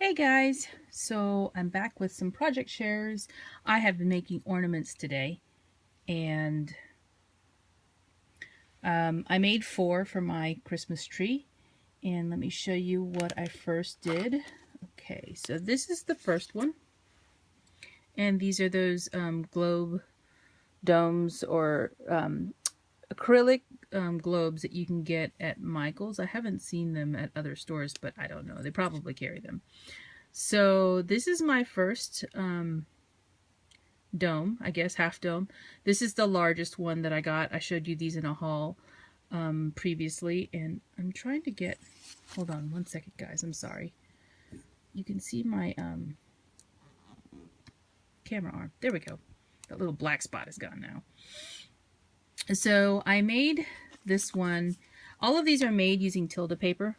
Hey guys, so I'm back with some project shares. I have been making ornaments today, and I made 4 for my Christmas tree. And let me show you what I first did. Okay, so this is the first one, and these are those globe domes or acrylic globes that you can get at Michael's. I haven't seen them at other stores, but I don't know. They probably carry them. So this is my first dome, I guess, half dome. This is the largest one that I got. I showed you these in a haul previously, and I'm trying to get, hold on one second guys, I'm sorry. You can see my camera arm. There we go. That little black spot is gone now. So I made this one. All of these are made using Tilda paper,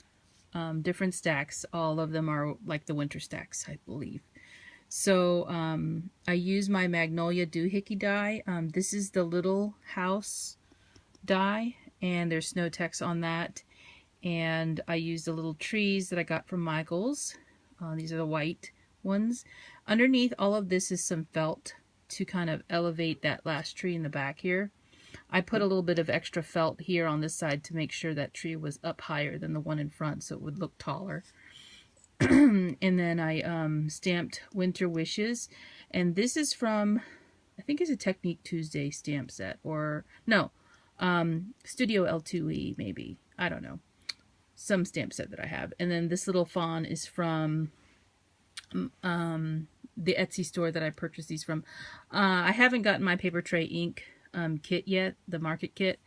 different stacks. All of them are like the winter stacks, I believe. So I use my Magnolia Doohickey die. This is the little house die, and there's snow text on that. And I use the little trees that I got from Michael's. These are the white ones. Underneath all of this is some felt to kind of elevate that last tree in the back here. I put a little bit of extra felt here on this side to make sure that tree was up higher than the one in front, so it would look taller. And then I stamped Winter Wishes, and this is from, I think it's a Technique Tuesday stamp set, or no, Studio L2E maybe, I don't know, some stamp set that I have. And then this little fawn is from the Etsy store that I purchased these from. I haven't gotten my paper tray ink kit yet, the market kit,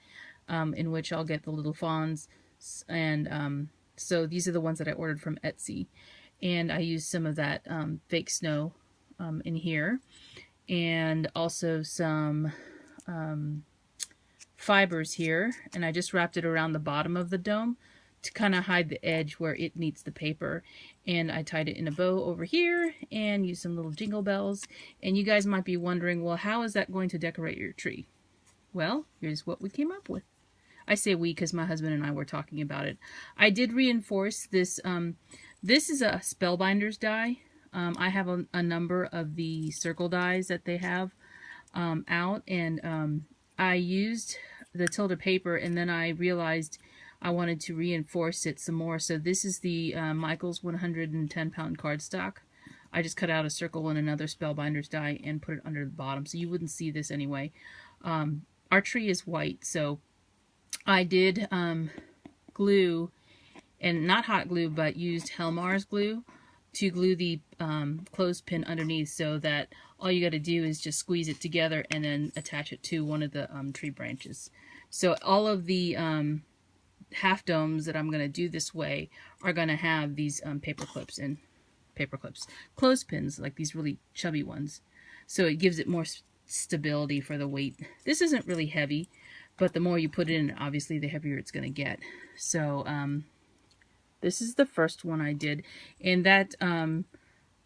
in which I'll get the little fawns, and so these are the ones that I ordered from Etsy, and I used some of that fake snow in here, and also some fibers here, and I just wrapped it around the bottom of the dome to kind of hide the edge where it meets the paper, and I tied it in a bow over here and used some little jingle bells. And you guys might be wondering, well, how is that going to decorate your tree? Well, here's what we came up with. I say we because my husband and I were talking about it. I did reinforce this. This is a Spellbinders die. I have a number of the circle dies that they have out, and I used the Tilda paper, and then I realized I wanted to reinforce it some more. So this is the Michael's 110-pound cardstock. I just cut out a circle and another Spellbinders die and put it under the bottom, so you wouldn't see this anyway. Our tree is white, so I did glue, and not hot glue, but used Helmar's glue to glue the clothespin underneath, so that all you got to do is just squeeze it together and then attach it to one of the tree branches. So all of the half domes that I'm going to do this way are going to have these clothespins, like these really chubby ones. So it gives it more stability for the weight. This isn't really heavy, but the more you put it in, obviously the heavier it's going to get. So this is the first one I did, and that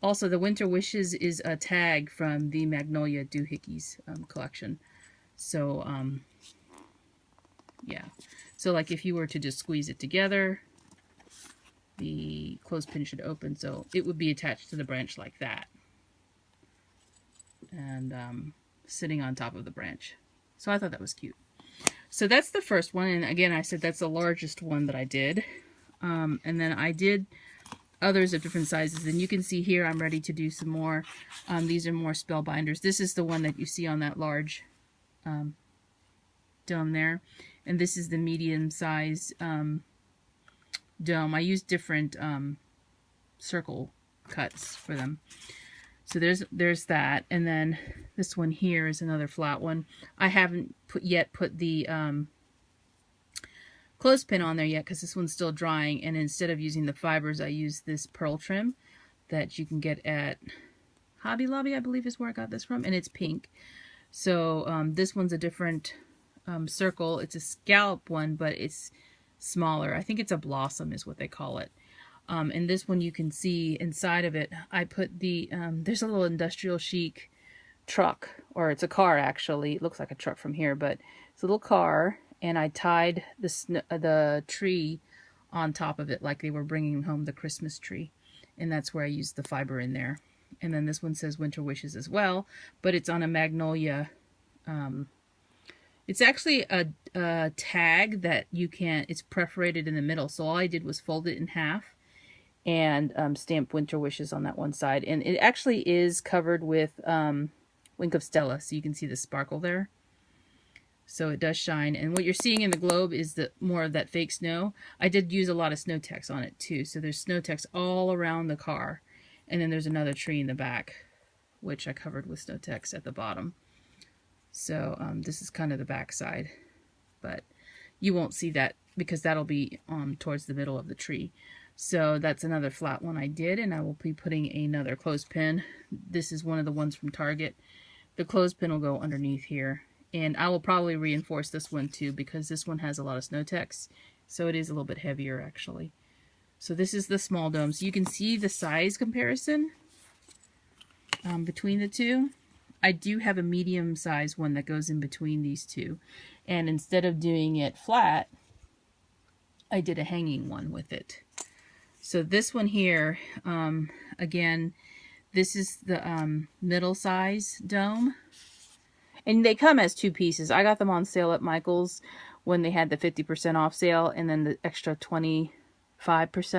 also the Winter Wishes is a tag from the Magnolia Doohickeys collection. So yeah, so like if you were to just squeeze it together, the clothespin should open, so it would be attached to the branch like that, and sitting on top of the branch. So I thought that was cute. So that's the first one, and again, I said that's the largest one that I did. And then I did others of different sizes, and you can see here I'm ready to do some more. These are more Spellbinders. This is the one that you see on that large dome there, and this is the medium size dome. I used different circle cuts for them. So there's that, and then this one here is another flat one. I haven't yet put the clothespin on there yet because this one's still drying, and instead of using the fibers, I use this pearl trim that you can get at Hobby Lobby, I believe is where I got this from, and it's pink. So this one's a different circle. It's a scallop one, but it's smaller. I think it's a blossom is what they call it. And this one you can see inside of it, I put the, there's a little industrial chic truck, or it's a car actually. It looks like a truck from here, but it's a little car, and I tied the tree on top of it like they were bringing home the Christmas tree. and that's where I used the fiber in there. And then this one says Winter Wishes as well, but it's on a magnolia. It's actually a tag that you can't, it's perforated in the middle. So all I did was fold it in half and stamp Winter Wishes on that one side. And it actually is covered with Wink of Stella, so you can see the sparkle there. So it does shine. And what you're seeing in the globe is more of that fake snow. I did use a lot of snow text on it too. So there's snow text all around the car. And then there's another tree in the back, which I covered with snow text at the bottom. So this is kind of the back side. But you won't see that because that'll be towards the middle of the tree. So that's another flat one I did, and I will be putting another clothespin. This is one of the ones from Target. The clothespin will go underneath here. And I will probably reinforce this one too because this one has a lot of snow text. So it is a little bit heavier actually. So this is the small dome. So you can see the size comparison between the two. I do have a medium size one that goes in between these two. And instead of doing it flat, I did a hanging one with it. So this one here, again, this is the middle size dome. And they come as 2 pieces. I got them on sale at Michael's when they had the 50% off sale and then the extra 25%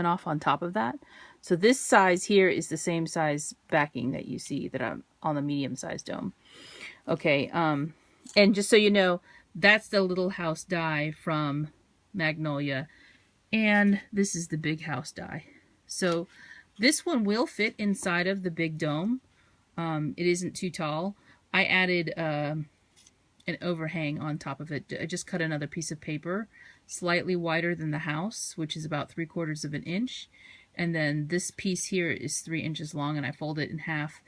off on top of that. So this size here is the same size backing that you see that I'm on the medium size dome. Okay, and just so you know, that's the little house die from Magnolia. And this is the big house die. So this one will fit inside of the big dome. It isn't too tall. I added an overhang on top of it. I just cut another piece of paper slightly wider than the house, which is about 3/4 of an inch. And then this piece here is 3 inches long, and I fold it in half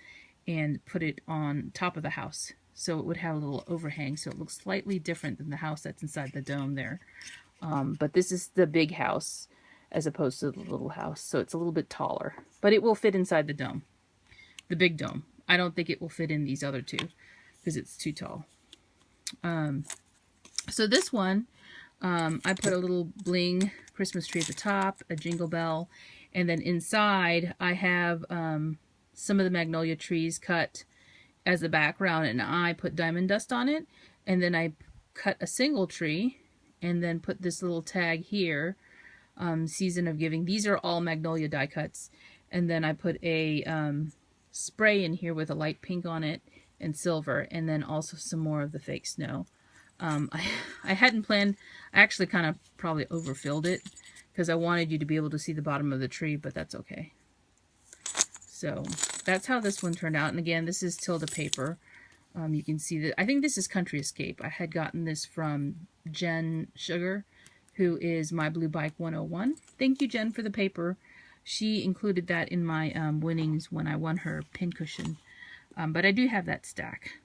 and put it on top of the house. So it would have a little overhang, so it looks slightly different than the house that's inside the dome there. But this is the big house as opposed to the little house, so it's a little bit taller. But it will fit inside the dome, the big dome. I don't think it will fit in these other two because it's too tall. So this one, I put a little bling Christmas tree at the top, a jingle bell, and then inside I have some of the magnolia trees cut as the background, and I put diamond dust on it, and then I cut a single tree and then put this little tag here, Season of Giving. These are all magnolia die cuts. And then I put a spray in here with a light pink on it and silver, and then also some more of the fake snow. I hadn't planned, I actually kind of probably overfilled it because I wanted you to be able to see the bottom of the tree, but that's okay. So that's how this one turned out. And again, this is Tilda paper. You can see that, I think this is Country Escape. I had gotten this from Jen Sugar, who is My Blue Bike 101. Thank you, Jen, for the paper. She included that in my winnings when I won her pincushion. But I do have that stack,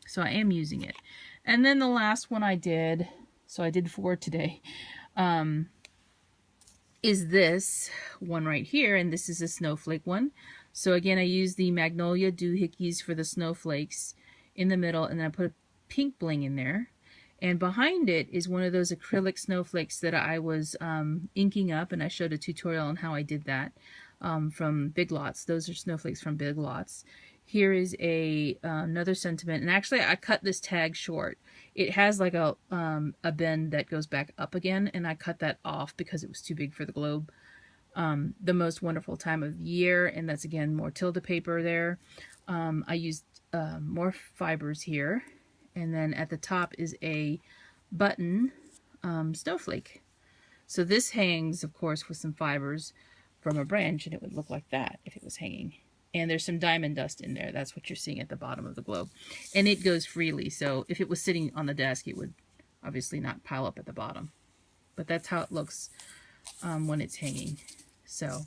so I am using it. And then the last one I did, so I did 4 today, is this one right here, and this is a snowflake one. So again, I used the Magnolia doohickeys for the snowflakes in the middle, and then I put a pink bling in there. And behind it is one of those acrylic snowflakes that I was inking up, and I showed a tutorial on how I did that from Big Lots. Those are snowflakes from Big Lots. Here is another sentiment, and actually I cut this tag short. It has like a bend that goes back up again, and I cut that off because it was too big for the globe. The Most Wonderful Time of Year, and that's again more Tilda paper there. I used more fibers here. And then at the top is a button snowflake. So this hangs, of course, with some fibers from a branch, and it would look like that if it was hanging. And there's some diamond dust in there. That's what you're seeing at the bottom of the globe. And it goes freely, so if it was sitting on the desk, it would obviously not pile up at the bottom. But that's how it looks when it's hanging. So,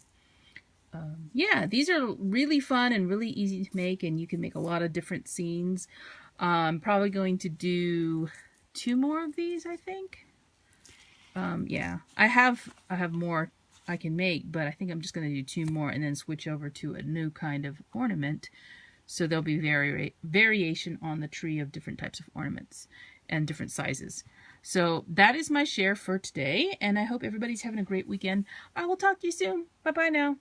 yeah, these are really fun and really easy to make, and you can make a lot of different scenes. I'm probably going to do 2 more of these, I think. Yeah, I have more I can make, but I think I'm just going to do 2 more and then switch over to a new kind of ornament. So there'll be variation on the tree of different types of ornaments and different sizes. So that is my share for today, and I hope everybody's having a great weekend. I will talk to you soon. Bye-bye now.